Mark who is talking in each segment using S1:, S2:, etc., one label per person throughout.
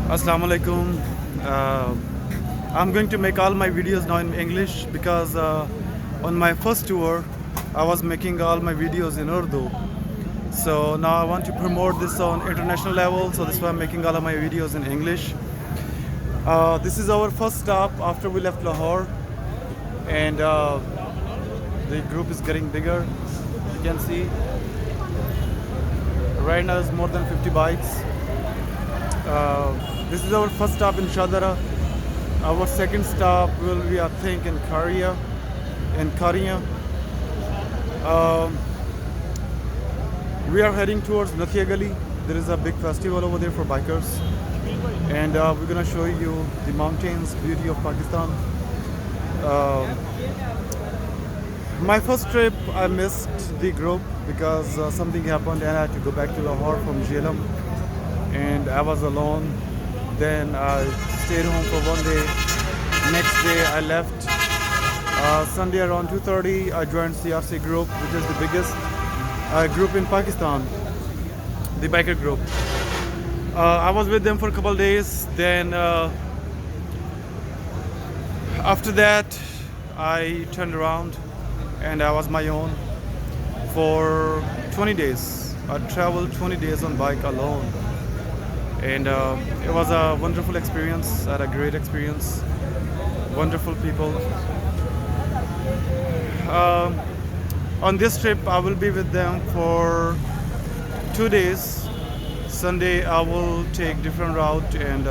S1: Assalamu alaikum. I'm going to make all my videos now in English because on my first tour I was making all my videos in Urdu. So now I want to promote this on international level. So that's why I'm making all of my videos in English. This is our first stop after we left Lahore, and the group is getting bigger. You can see right now it's more than 50 bikes. This is our first stop in Shadara. Our second stop will be, I think, in Karia. We are heading towards Nathia Gali. There is a big festival over there for bikers, and we're gonna show you the mountains, beauty of Pakistan. My first trip, I missed the group because something happened, and I had to go back to Lahore from Jhelum, and I was alone. Then I stayed home for one day. Next day I left. Sunday around 2:30 I joined CRC group, which is the biggest group in Pakistan, the biker group. I was with them for a couple of days. Then after that I turned around and I was my own for 20 days. I traveled 20 days on bike alone, and it was a wonderful experience. I had a great experience, wonderful people. On this trip I will be with them for 2 days. Sunday I will take different route, and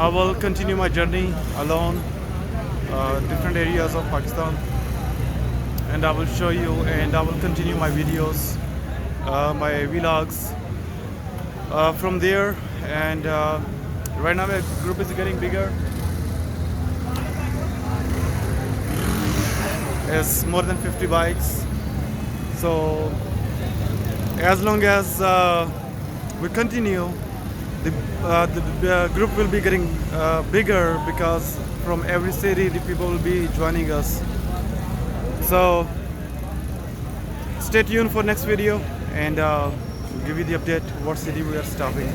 S1: I will continue my journey alone, different areas of Pakistan, and I will show you, and I will continue my videos, my vlogs from there. And right now my group is getting bigger. It's more than 50 bikes. So as long as we continue, the group will be getting bigger, because from every city the people will be joining us. So stay tuned for next video, and give you the update what city we are stopping.